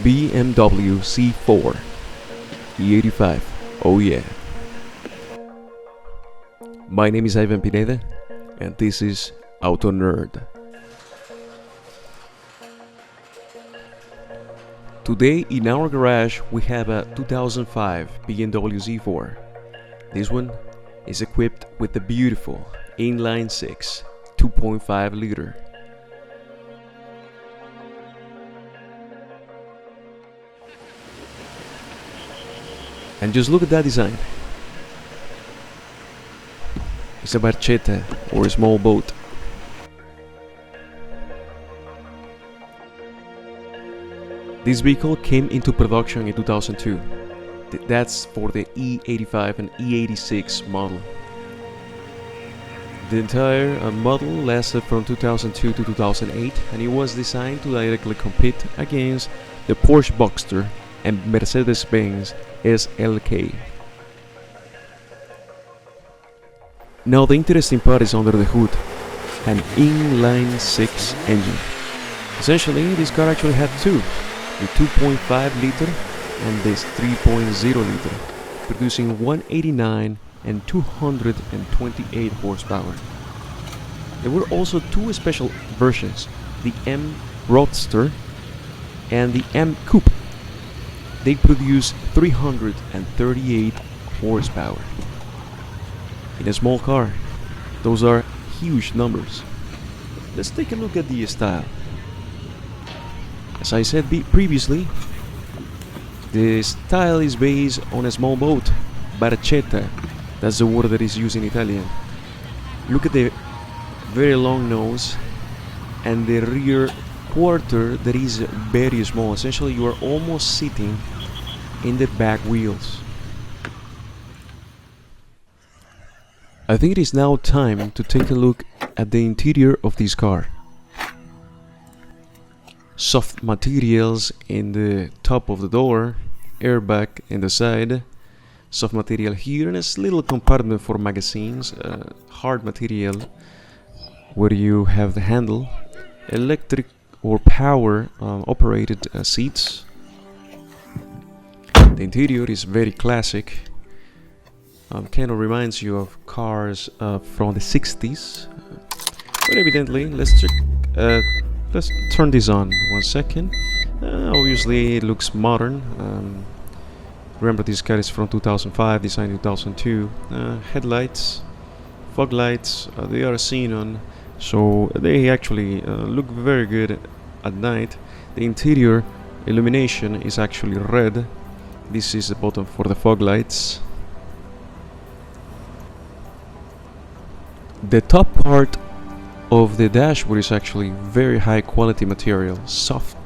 BMW Z4 E85. Oh yeah. My name is Ivan Pineda and this is Auto Nerd. Today in our garage we have a 2005 BMW Z4. This one is equipped with the beautiful inline 6 2.5 liter. And just look at that design. It's a barchetta, or a small boat. This vehicle came into production in 2002. That's for the E85 and E86 model. The entire model lasted from 2002 to 2008, and it was designed to directly compete against the Porsche Boxster and Mercedes-Benz SLK. Now the interesting part is under the hood, an inline 6 engine. Essentially, this car actually had two, the 2.5 liter and this 3.0 liter, producing 189 and 228 horsepower. There were also two special versions, the M Roadster and the M Coupe. They produce 338 horsepower. In a small car, those are huge numbers. Let's take a look at the style. As I said previously, the style is based on a small boat, barchetta. That's the word that is used in Italian. Look at the very long nose and the rear quarter that is very small. Essentially, you are almost sitting in the back wheels. I think it is now time to take a look at the interior of this car. Soft materials in the top of the door, airbag in the side, soft material here, and a little compartment for magazines, hard material where you have the handle, electric or power operated seats. The interior is very classic. Kind of reminds you of cars from the 60s. But evidently, let's turn this on 1 second. Obviously, it looks modern. Remember, this car is from 2005, designed 2002. Headlights, fog lights, they are xenon, so they actually look very good at night. The interior illumination is actually red. This is the button for the fog lights. The top part of the dashboard is actually very high quality material, soft.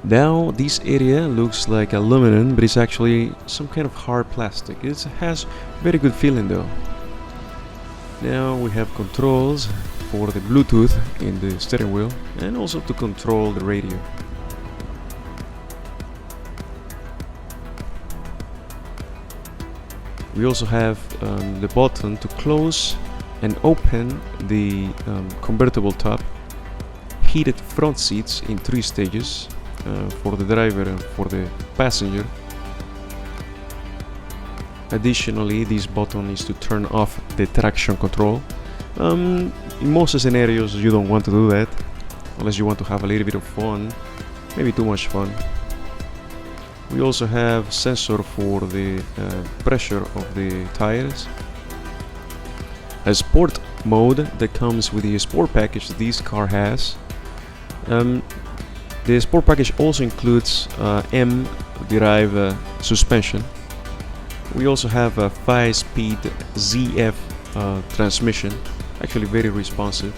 Now this area looks like aluminum, but it's actually some kind of hard plastic. It has very good feeling though. Now we have controls for the Bluetooth in the steering wheel and also to control the radio. We also have the button to close and open the convertible top, heated front seats in 3 stages for the driver and for the passenger. Additionally, this button is to turn off the traction control. In most scenarios you don't want to do that, unless you want to have a little bit of fun, maybe too much fun. We also have sensor for the pressure of the tires. A sport mode that comes with the sport package this car has. The sport package also includes M-Drive suspension. We also have a 5-speed ZF transmission, actually very responsive.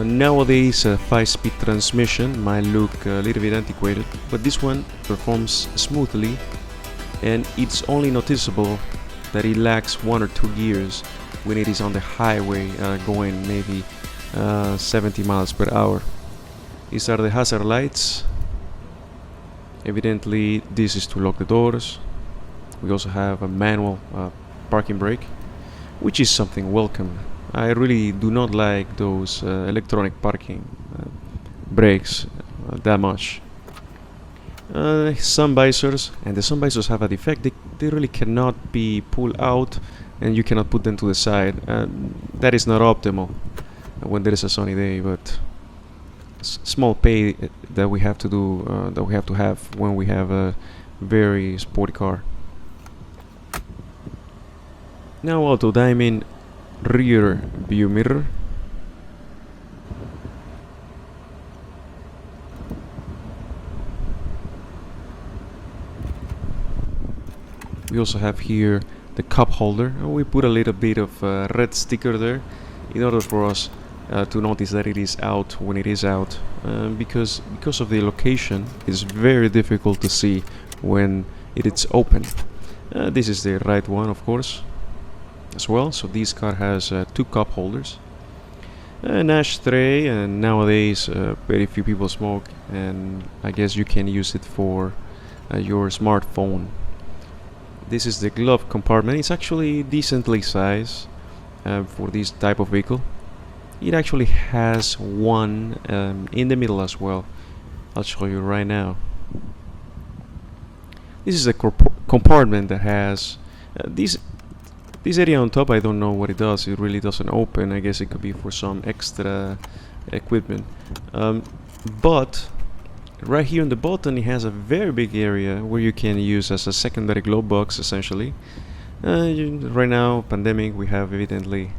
Nowadays a 5-speed transmission might look a little bit antiquated, but this one performs smoothly, and it's only noticeable that it lacks 1 or 2 gears when it is on the highway going maybe 70 miles per hour. These are the hazard lights. Evidently this is to lock the doors. We also have a manual parking brake, which is something welcome. I really do not like those electronic parking brakes that much. Sun visors, and the sun visors have a defect. They really cannot be pulled out, and you cannot put them to the side. That is not optimal when there is a sunny day, but small pay that we have to do, that we have to have when we have a very sporty car. Now auto diamond rear view mirror. We also have here the cup holder, and we put a little bit of red sticker there in order for us to notice that it is out when it is out, because of the location it's very difficult to see when it is open. This is the right one, of course, as well. So this car has 2 cup holders, an ashtray, and nowadays very few people smoke, and I guess you can use it for your smartphone. This is the glove compartment. It's actually decently sized for this type of vehicle. It actually has one in the middle as well. I'll show you right now. This is a compartment that has this area on top. I don't know what it does. It really doesn't open. I guess it could be for some extra equipment. But right here on the bottom, it has a very big area where you can use as a secondary glove box, essentially. Right now, pandemic, we have evidently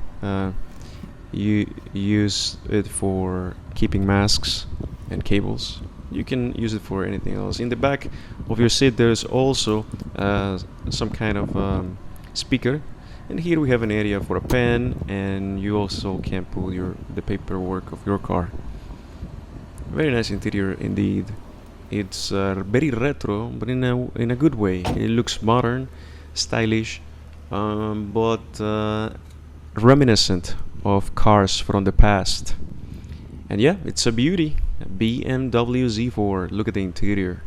you use it for keeping masks and cables. You can use it for anything else. In the back of your seat, there's also some kind of speaker, and here we have an area for a pen, and you also can put the paperwork of your car. Very nice interior indeed. It's very retro, but in a good way. It looks modern, stylish, but reminiscent of cars from the past. And yeah, it's a beauty. BMW Z4. Look at the interior.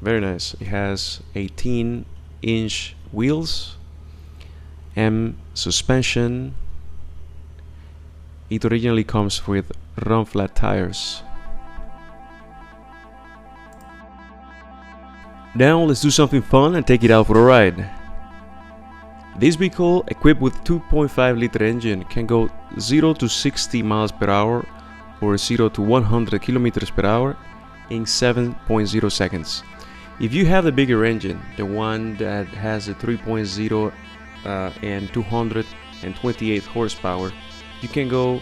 Very nice. It has 18-inch wheels, M suspension. It originally comes with run flat tires. Now let's do something fun and take it out for a ride. This vehicle, equipped with 2.5 liter engine, can go 0 to 60 miles per hour or 0 to 100 kilometers per hour in 7.0 seconds. If you have the bigger engine, the one that has a 3.0 and 228 horsepower, you can go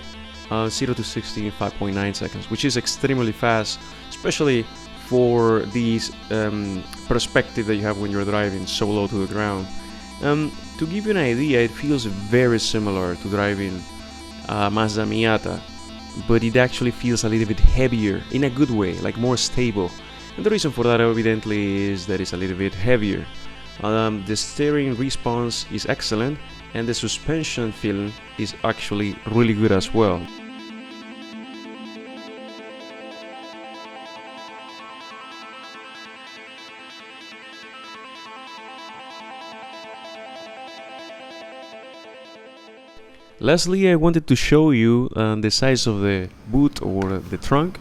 0 to 60 in 5.9 seconds, which is extremely fast, especially for this perspective that you have when you're driving so low to the ground. To give you an idea, it feels very similar to driving Mazda Miata, but it actually feels a little bit heavier in a good way, like more stable. And the reason for that evidently is that it's a little bit heavier. The steering response is excellent, and the suspension feeling is actually really good as well. Lastly, I wanted to show you the size of the boot or the trunk.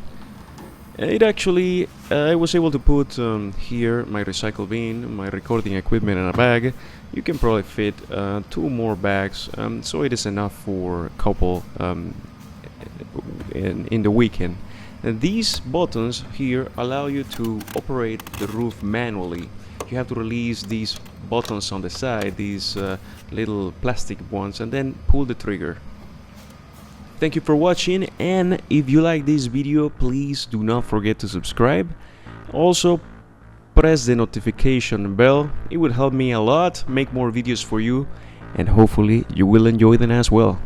It actually, I was able to put here my recycle bin, my recording equipment, and a bag. You can probably fit 2 more bags, so it is enough for a couple in the weekend. And these buttons here allow you to operate the roof manually. You have to release these buttons on the side, these little plastic ones, and then pull the trigger. Thank you for watching, and if you like this video, please do not forget to subscribe. Also, press the notification bell. It would help me a lot make more videos for you, and hopefully you will enjoy them as well.